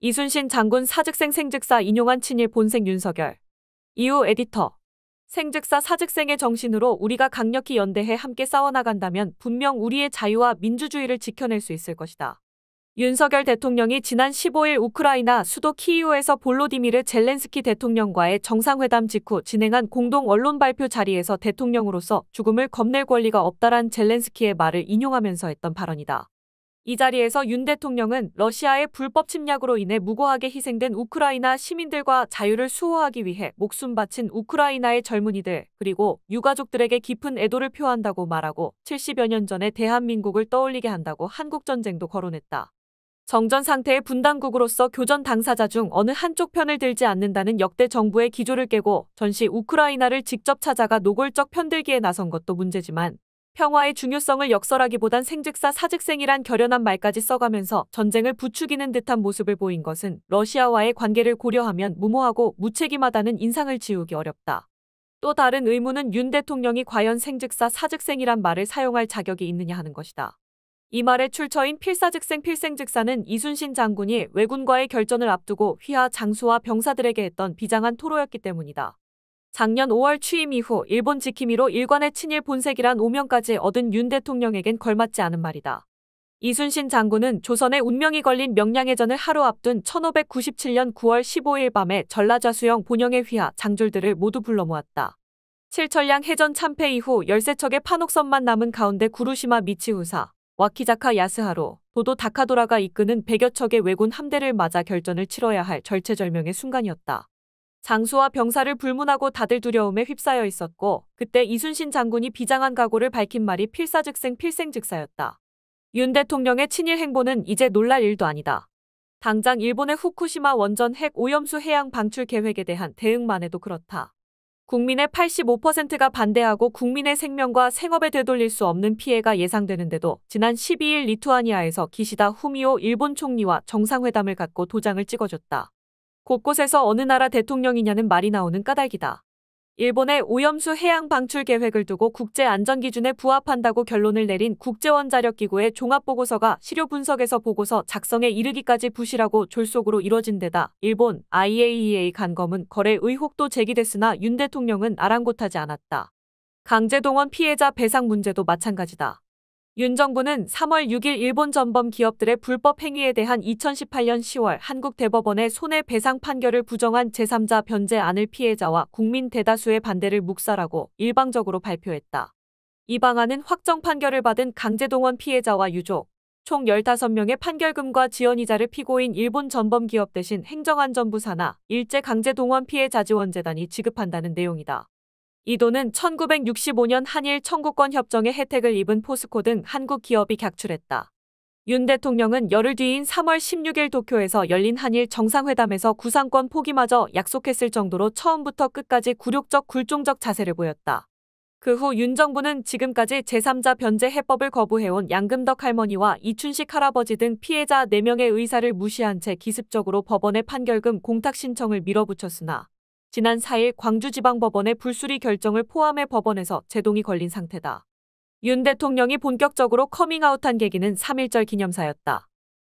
이순신 장군 사즉생 생즉사 인용한 친일 본색 윤석열. 이후 에디터. 생즉사 사즉생의 정신으로 우리가 강력히 연대해 함께 싸워나간다면 분명 우리의 자유와 민주주의를 지켜낼 수 있을 것이다. 윤석열 대통령이 지난 15일 우크라이나 수도 키이우에서 볼로디미르 젤렌스키 대통령과의 정상회담 직후 진행한 공동 언론 발표 자리에서 대통령으로서 죽음을 겁낼 권리가 없다란 젤렌스키의 말을 인용하면서 했던 발언이다. 이 자리에서 윤 대통령은 러시아의 불법 침략으로 인해 무고하게 희생된 우크라이나 시민들과 자유를 수호하기 위해 목숨 바친 우크라이나의 젊은이들 그리고 유가족들에게 깊은 애도를 표한다고 말하고 70여 년 전의 대한민국을 떠올리게 한다고 한국전쟁도 거론했다. 정전 상태의 분단국으로서 교전 당사자 중 어느 한쪽 편을 들지 않는다는 역대 정부의 기조를 깨고 전시 우크라이나를 직접 찾아가 노골적 편들기에 나선 것도 문제지만 평화의 중요성을 역설하기보단 생즉사 사즉생이란 결연한 말까지 써가면서 전쟁을 부추기는 듯한 모습을 보인 것은 러시아와의 관계를 고려하면 무모하고 무책임하다는 인상을 지우기 어렵다. 또 다른 의문은 윤 대통령이 과연 생즉사 사즉생이란 말을 사용할 자격이 있느냐 하는 것이다. 이 말의 출처인 필사즉생 필생즉사는 이순신 장군이 왜군과의 결전을 앞두고 휘하 장수와 병사들에게 했던 비장한 토로였기 때문이다. 작년 5월 취임 이후 일본 지킴이로 일관의 친일 본색이란 오명까지 얻은 윤 대통령에겐 걸맞지 않은 말이다. 이순신 장군은 조선의 운명이 걸린 명량해전을 하루 앞둔 1597년 9월 15일 밤에 전라좌수영 본영의 휘하 장졸들을 모두 불러 모았다. 칠천량 해전 참패 이후 13척의 판옥선만 남은 가운데 구루시마 미치후사, 와키자카 야스하로, 도도 다카도라가 이끄는 100여 척의 왜군 함대를 맞아 결전을 치러야 할 절체절명의 순간이었다. 장수와 병사를 불문하고 다들 두려움에 휩싸여 있었고 그때 이순신 장군이 비장한 각오를 밝힌 말이 필사즉생 필생즉사였다. 윤 대통령의 친일 행보는 이제 놀랄 일도 아니다. 당장 일본의 후쿠시마 원전 핵 오염수 해양 방출 계획에 대한 대응만 해도 그렇다. 국민의 85%가 반대하고 국민의 생명과 생업에 되돌릴 수 없는 피해가 예상되는데도 지난 12일 리투아니아에서 기시다 후미오 일본 총리와 정상회담을 갖고 도장을 찍어줬다. 곳곳에서 어느 나라 대통령이냐는 말이 나오는 까닭이다. 일본의 오염수 해양 방출 계획을 두고 국제안전기준에 부합한다고 결론을 내린 국제원자력기구의 종합보고서가 시료 분석에서 보고서 작성에 이르기까지 부실하고 졸속으로 이뤄진 데다 일본 IAEA 간검은 거래 의혹도 제기됐으나 윤 대통령은 아랑곳하지 않았다. 강제동원 피해자 배상 문제도 마찬가지다. 윤 정부는 3월 6일 일본 전범 기업들의 불법 행위에 대한 2018년 10월 한국 대법원의 손해배상 판결을 부정한 제3자 변제안을 피해자와 국민 대다수의 반대를 묵살하고 일방적으로 발표했다. 이 방안은 확정 판결을 받은 강제동원 피해자와 유족, 총 15명의 판결금과 지연이자를 피고인 일본 전범 기업 대신 행정안전부 산하 일제강제동원 피해자지원재단이 지급한다는 내용이다. 이 돈은 1965년 한일 청구권 협정의 혜택을 입은 포스코 등 한국 기업이 객출했다. 윤 대통령은 열흘 뒤인 3월 16일 도쿄에서 열린 한일 정상회담에서 구상권 포기마저 약속했을 정도로 처음부터 끝까지 굴욕적 굴종적 자세를 보였다. 그 후 윤 정부는 지금까지 제3자 변제 해법을 거부해온 양금덕 할머니와 이춘식 할아버지 등 피해자 4명의 의사를 무시한 채 기습적으로 법원의 판결금 공탁 신청을 밀어붙였으나 지난 4일 광주지방법원의 불수리 결정을 포함해 법원에서 제동이 걸린 상태다. 윤 대통령이 본격적으로 커밍아웃한 계기는 3.1절 기념사였다.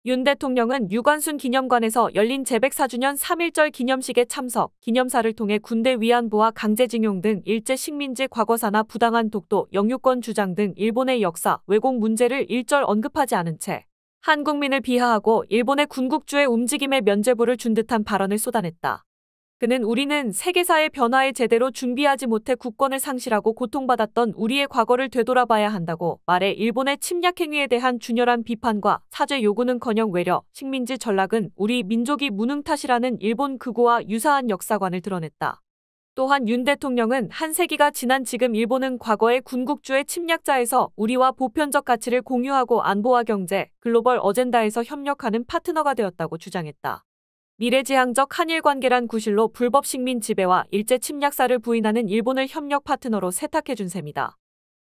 윤 대통령은 유관순 기념관에서 열린 제104주년 3.1절 기념식에 참석, 기념사를 통해 군대 위안부와 강제징용 등 일제 식민지 과거사나 부당한 독도, 영유권 주장 등 일본의 역사, 왜곡 문제를 일절 언급하지 않은 채 한국민을 비하하고 일본의 군국주의 움직임에 면죄부를 준 듯한 발언을 쏟아냈다. 그는 우리는 세계사의 변화에 제대로 준비하지 못해 국권을 상실하고 고통받았던 우리의 과거를 되돌아봐야 한다고 말해 일본의 침략 행위에 대한 준열한 비판과 사죄 요구는커녕 외려 식민지 전락은 우리 민족이 무능 탓이라는 일본 극우와 유사한 역사관을 드러냈다. 또한 윤 대통령은 한 세기가 지난 지금 일본은 과거의 군국주의 침략자에서 우리와 보편적 가치를 공유하고 안보와 경제, 글로벌 어젠다에서 협력하는 파트너가 되었다고 주장했다. 미래지향적 한일 관계란 구실로 불법 식민 지배와 일제 침략사를 부인하는 일본을 협력 파트너로 세탁해준 셈이다.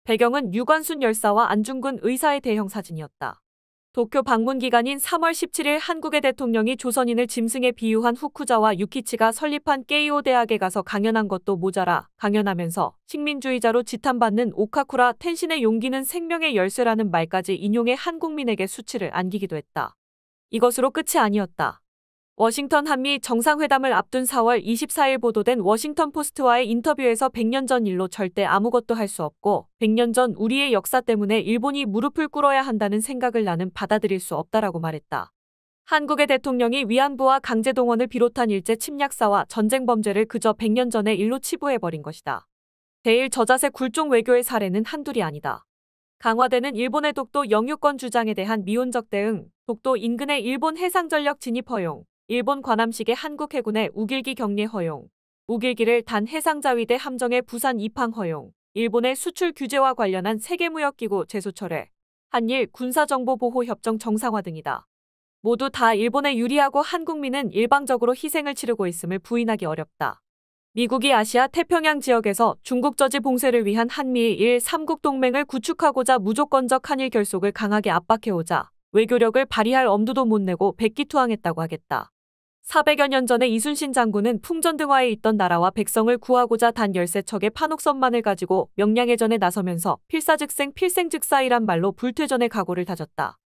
배경은 유관순 열사와 안중근 의사의 대형 사진이었다. 도쿄 방문 기간인 3월 17일 한국의 대통령이 조선인을 짐승에 비유한 후쿠자와 유키치가 설립한 게이오 대학에 가서 강연한 것도 모자라 강연하면서 식민주의자로 지탄받는 오카쿠라 텐신의 용기는 생명의 열쇠라는 말까지 인용해 한국민에게 수치를 안기기도 했다. 이것으로 끝이 아니었다. 워싱턴 한미 정상회담을 앞둔 4월 24일 보도된 워싱턴 포스트와의 인터뷰에서 100년 전 일로 절대 아무것도 할 수 없고 100년 전 우리의 역사 때문에 일본이 무릎을 꿇어야 한다는 생각을 나는 받아들일 수 없다라고 말했다. 한국의 대통령이 위안부와 강제동원을 비롯한 일제 침략사와 전쟁 범죄를 그저 100년 전의 일로 치부해버린 것이다. 대일 저자세 굴종 외교의 사례는 한둘이 아니다. 강화되는 일본의 독도 영유권 주장에 대한 미온적 대응, 독도 인근의 일본 해상전력 진입 허용, 일본 관함식의 한국 해군의 우길기 격리 허용, 우길기를 단 해상자위대 함정의 부산 입항 허용, 일본의 수출 규제와 관련한 세계무역기구 제소 철회, 한일 군사정보보호협정 정상화 등이다. 모두 다 일본에 유리하고 한국민은 일방적으로 희생을 치르고 있음을 부인하기 어렵다. 미국이 아시아 태평양 지역에서 중국 저지 봉쇄를 위한 한미일 3국 동맹을 구축하고자 무조건적 한일 결속을 강하게 압박해오자 외교력을 발휘할 엄두도 못 내고 백기투항했다고 하겠다. 400여 년 전에 이순신 장군은 풍전등화에 있던 나라와 백성을 구하고자 단 13척의 판옥선만을 가지고 명량해전에 나서면서 필사즉생 필생즉사이란 말로 불퇴전의 각오를 다졌다.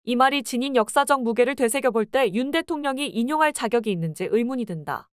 이 말이 지닌 역사적 무게를 되새겨볼 때 윤 대통령이 인용할 자격이 있는지 의문이 든다.